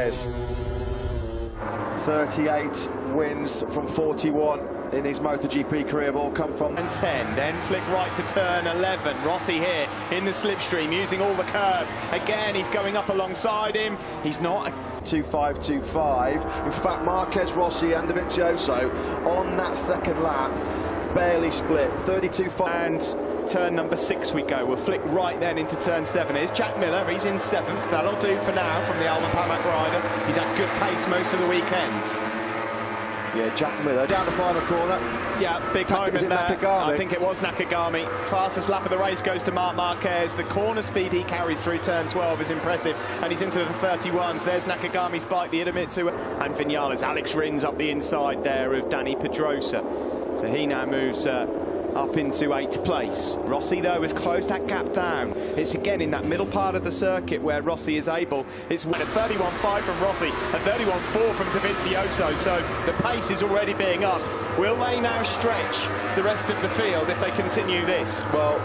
Marquez. 38 wins from 41 in his MotoGP career have all come from. And 10, then flick right to turn 11. Rossi here in the slipstream, using all the curve. Again, he's going up alongside him. He's not. 2.525. In fact, Marquez, Rossi and Dovizioso on that second lap barely split. 32.5. And turn number 6 we go. We'll flick right then into turn 7. Here's Jack Miller. He's in 7th. That'll do for now from the Alma Pamak rider. He's at good pace most of the weekend. Yeah, Jack Miller down the final corner. Yeah, big moment there. Nakagami? I think it was Nakagami. Fastest lap of the race goes to Marc Marquez. The corner speed he carries through turn 12 is impressive, and he's into the 31s. There's Nakagami's bike, the Idemitsu, and Vinales. Alex Rins up the inside there of Dani Pedrosa. So he now moves up into 8th place. Rossi, though, has closed that gap down. It's again in that middle part of the circuit where Rossi is able. It's a 31.5 from Rossi, a 31.4 from Dovizioso, so the pace is already being upped. Will they now stretch the rest of the field if they continue this? Well,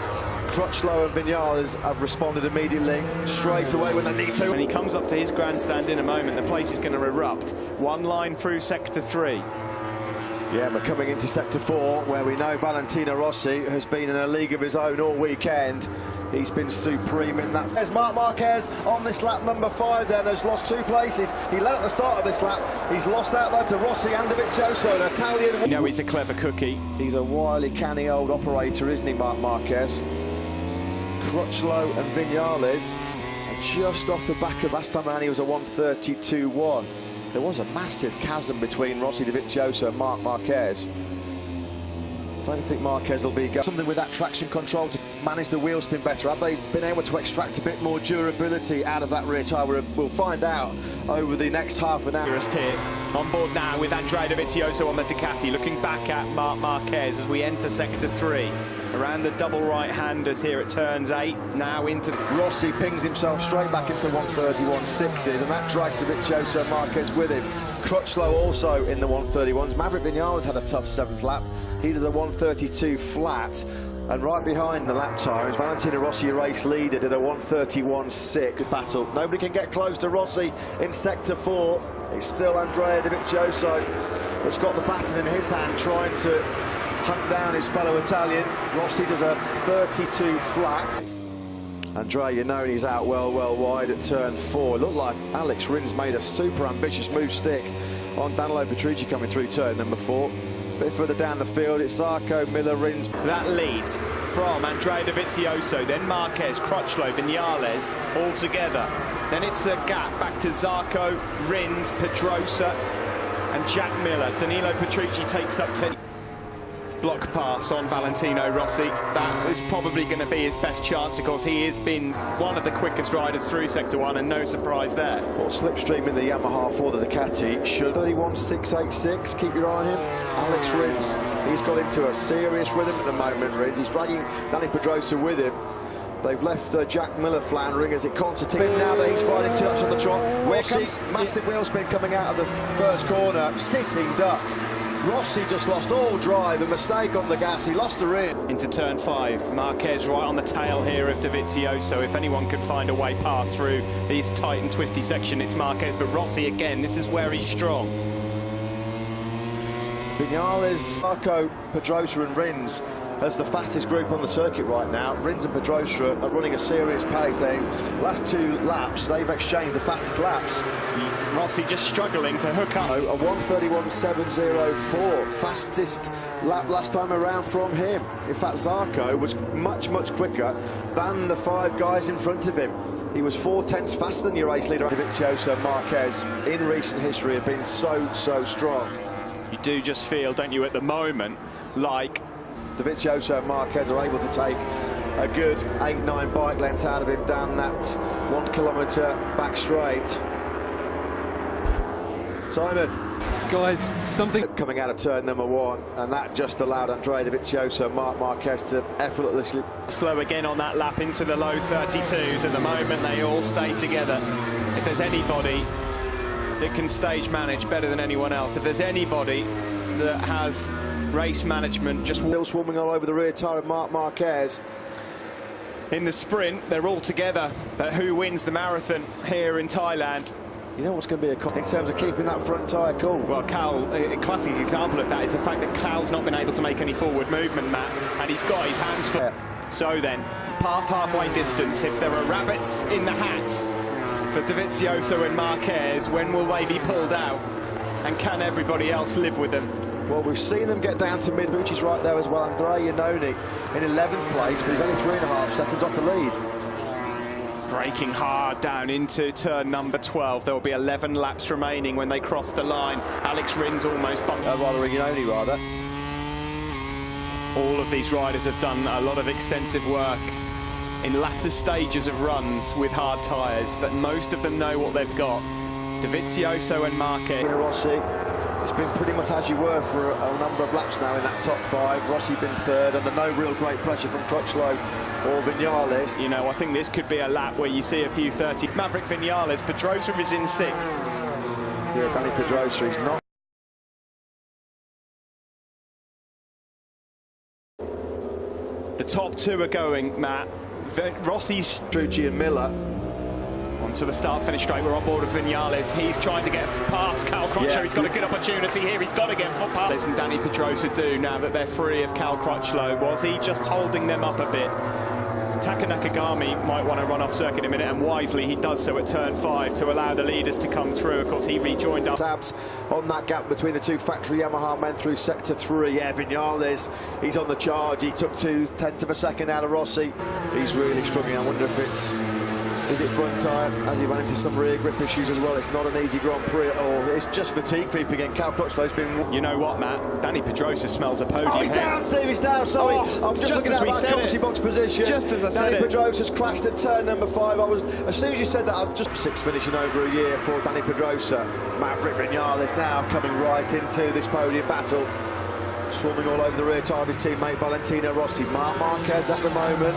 Crutchlow and Vinales have responded immediately, straight away when they need to. When he comes up to his grandstand in a moment, the place is going to erupt. One line through sector 3. Yeah, we're coming into sector 4, where we know Valentino Rossi has been in a league of his own all weekend. He's been supreme in that. There's Marc Marquez on this lap number 5 then, has lost 2 places. He led at the start of this lap. He's lost out there to Rossi and Dovizioso, an Italian. You know he's a clever cookie. He's a wily, canny old operator, isn't he, Marc Marquez? Crutchlow and Vinales are just off the back of last time around. He was a 1:32.1. There was a massive chasm between Rossi, Dovizioso and Marc Marquez. I don't think Marquez will be going. Something with that traction control to manage the wheel spin better. Have they been able to extract a bit more durability out of that rear tyre? We'll find out over the next half an hour. Here, on board now with Andrea Dovizioso on the Ducati, looking back at Marc Marquez as we enter sector 3. Around the double right-handers here at turns 8, now into... Rossi pings himself straight back into 1:31.6s, and that drags Dovizioso and Marquez with him. Crutchlow also in the 1:31s. Maverick Vinales had a tough 7th lap. He did a 1:32 flat. And right behind the lap time is Valentino Rossi, race leader, did a 1:31.6 battle. Nobody can get close to Rossi in sector 4. It's still Andrea Dovizioso that's got the baton in his hand, trying to hunt down his fellow Italian. Rossi does a 32 flat. Andrea, you know, he's out well wide at turn 4. It looked like Alex Rins made a super ambitious move stick on Danilo Petrucci coming through turn number 4. A bit further down the field, it's Zarco, Miller, Rins. That leads from Andrea Dovizioso, then Marquez, Crutchlow, Vinales, all together. Then it's a gap back to Zarco, Rins, Pedrosa, and Jack Miller. Danilo Petrucci takes up 10. Block pass on Valentino Rossi. That is probably going to be his best chance, of course. He has been one of the quickest riders through sector 1, and no surprise there. Well, slipstream in the Yamaha for the Ducati should 31.686. Keep your eye on him. Alex Rins, he's got into a serious rhythm at the moment. Rins, he's dragging Dani Pedrosa with him. They've left Jack Miller floundering as it concertina. Now that he's fighting 2 laps on the trot. Rossi, massive wheel spin coming out of the first corner, sitting duck. Rossi just lost all drive, a mistake on the gas, he lost the rear. Into turn 5, Marquez right on the tail here of Dovizioso. If anyone could find a way past through this tight and twisty section, it's Marquez, but Rossi again, this is where he's strong. Vinales, Zarco, Pedrosa and Rins as the fastest group on the circuit right now. Rins and Pedrosa are running a serious pace. Last 2 laps, they've exchanged the fastest laps. Rossi just struggling to hook up. A 1:31.704, fastest lap last time around from him. In fact, Zarco was much quicker than the 5 guys in front of him. He was 4/10 faster than your race leader. Dovizioso and Marquez in recent history have been so strong. You do just feel, don't you, at the moment, like Dovizioso and Marquez are able to take a good 8-9 bike lengths out of him down that 1 kilometre back straight. Simon. Guys, something coming out of turn number 1, and that just allowed Andrea Dovizioso and Marc Marquez to effortlessly slow again on that lap into the low 32s. At the moment, they all stay together. If there's anybody that can stage manage better than anyone else, if there's anybody that has race management, just still swarming all over the rear tyre of Marc Marquez. In the sprint, they're all together, but who wins the marathon here in Thailand? You know what's going to be in terms of keeping that front tyre cool. Well, Cal, a classic example of that is the fact that Cal's not been able to make any forward movement, Matt, and he's got his hands full. Yeah. So then, past halfway distance, if there are rabbits in the hat for Dovizioso and Marquez, when will they be pulled out? And can everybody else live with them? Well, we've seen them get down to mid. Bucci's right there as well. Andrea Iannone in 11th place, but he's only 3.5 seconds off the lead. Braking hard down into turn number 12. There will be 11 laps remaining when they cross the line. Alex Rins almost bumped. Iannone, rather. All of these riders have done a lot of extensive work in latter stages of runs with hard tyres, that most of them know what they've got. Dovizioso and Marquez. Rossi, it's been pretty much as you were for a number of laps now in that top 5. Rossi been 3rd, under no real great pressure from Crutchlow or Vinales. You know, I think this could be a lap where you see a few 30. Maverick Vinales, Pedrosa is in 6th. Yeah, Danny Pedrosa, he's not. The top 2 are going, Matt. Rossi's... Trucci and Miller. Onto the start-finish straight. We're on board with Vinales. He's trying to get past Cal Crutchlow. Yeah. He's got a good opportunity here. He's got to get footpath. Listen, Danny Pedrosa do now that they're free of Cal Crutchlow. Was he just holding them up a bit? Taka Nakagami might want to run off circuit in a minute, and wisely he does so at turn 5 to allow the leaders to come through. Of course, he rejoined us. Tabs on that gap between the 2 factory Yamaha men through sector 3. Yeah, Vinales, he's on the charge. He took 2/10 of a second out of Rossi. He's really struggling. I wonder if is it front tyre? Has he run into some rear grip issues as well? It's not an easy Grand Prix at all. It's just fatigue creeping in. Cal Crutchlow's been... You know what, Matt? Danny Pedrosa smells a podium. Oh, he's down, Steve, he's down, sorry. Oh, I'm just looking at that commentary box position. Just as I said Danny it. Pedrosa's crashed at turn number 5. As soon as you said that, I've just 6 finishing over a year for Danny Pedrosa. Maverick Vinales now coming right into this podium battle. Swarming all over the rear tyre of his teammate Valentino Rossi. Marquez at the moment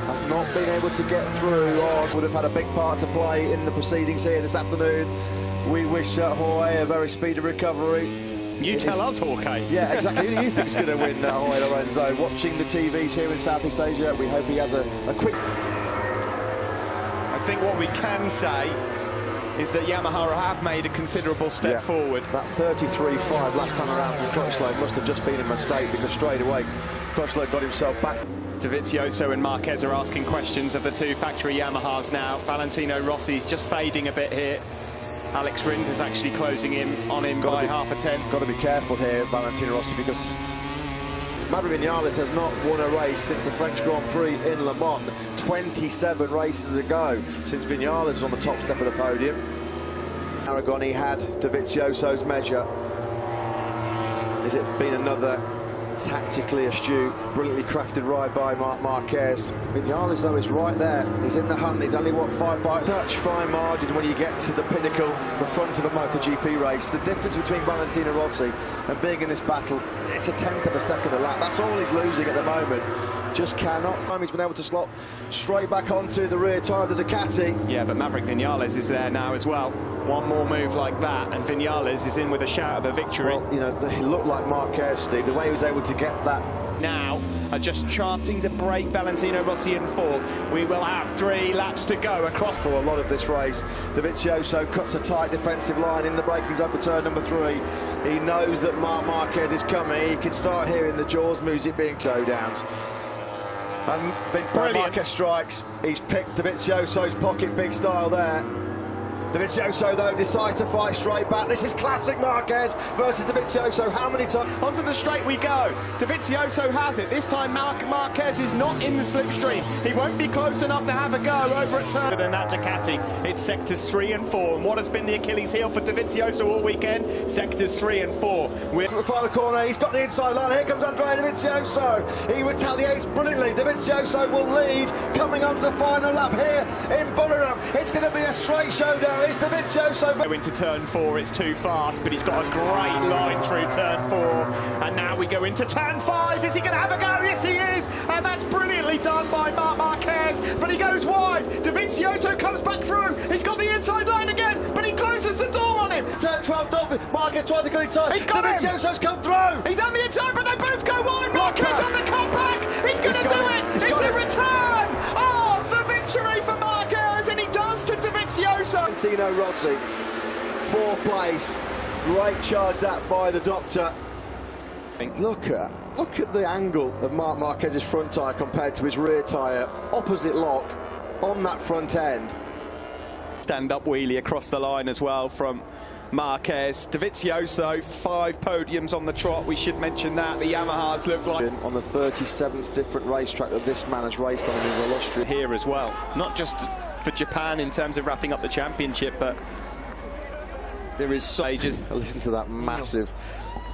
has not been able to get through, or would have had a big part to play in the proceedings here this afternoon. We wish Jorge a very speedy recovery. You tell us, Jorge. Yeah, exactly. Who do you think's going to win Jorge Lorenzo? Watching the TVs here in Southeast Asia, we hope he has a quick... I think what we can say is that Yamaha have made a considerable step forward. That 33.5 last time around from Crutchlow must have just been a mistake, because straight away Crutchlow got himself back. Dovizioso and Marquez are asking questions of the 2 factory Yamahas now. Valentino Rossi's just fading a bit here. Alex Rins is actually closing in on him by half a 10. Got to be careful here, Valentino Rossi, because Maverick Vinales has not won a race since the French Grand Prix in Le Mans 27 races ago, since Vinales was on the top step of the podium. Aragon, he had Dovizioso's measure. Has it been another tactically astute, brilliantly crafted ride by Marquez? Vinales, though, is right there. He's in the hunt. He's only, what, 5 by touch, fine margin when you get to the pinnacle, the front of a Motogp race. The difference between Valentino Rossi and being in this battle, it's 1/10 of a second a lap. That's all he's losing at the moment. Just cannot. He's been able to slot straight back onto the rear tyre of the Ducati. Yeah, but Maverick Vinales is there now as well. One more move like that, and Vinales is in with a shout of a victory. Well, you know, he looked like Marquez, Steve, the way he was able to get that. Now are just chanting to break Valentino Rossi in 4th. We will have 3 laps to go across. For a lot of this race, Dovizioso cuts a tight defensive line in the braking zone for turn number 3. He knows that Marquez is coming. He can start hearing the Jaws music being go-downs. And Marquez strikes. He's picked Dovizioso's pocket big style there. Dovizioso, though, decides to fight straight back. This is classic Marquez versus Dovizioso. How many times? Onto the straight we go. Dovizioso has it. This time Marquez is not in the slipstream. He won't be close enough to have a go over at turn. Than that Ducati. It's sectors 3 and 4. And what has been the Achilles heel for Dovizioso all weekend? Sectors 3 and 4. We're to the final corner. He's got the inside line. Here comes Andrea Dovizioso. He retaliates brilliantly. Dovizioso will lead coming onto the final lap here in Buriram. It's going to be a straight showdown. It's Dovizioso. Go into turn 4, it's too fast, but he's got a great line through turn 4. And now we go into turn 5. Is he going to have a go? Yes, he is. And that's brilliantly done by Marquez, but he goes wide. Dovizioso comes back through. He's got the inside line again, but he closes the door on him. Turn 12, Dolphin. Marquez tried to get inside. He's got Dovizioso's come through. He's on the inside, but they both go wide. Marquez on the comeback. He's going to do it. It's a return of the victory for Marquez, and he does to Dovizioso. Valentino Rossi. Fourth place. Great charge that by the doctor. Look at the angle of Marc Marquez's front tyre compared to his rear tyre. Opposite lock on that front end. Stand-up wheelie across the line as well from Marquez. Dovizioso, 5 podiums on the trot. We should mention that. The Yamahas look like... On the 37th different racetrack that this man has raced on in his illustrious... Here as well. Not just for Japan in terms of wrapping up the championship, but there is stages. Listen to that massive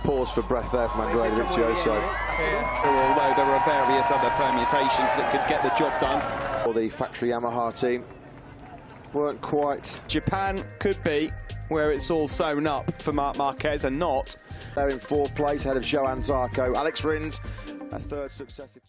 pause for breath there from Andrea Dovizioso. Although there are various other permutations that could get the job done. For the factory Yamaha team, weren't quite. Japan could be where it's all sewn up for Marc Marquez and not. They're in fourth place ahead of Johann Zarco. Alex Rins, a third successive.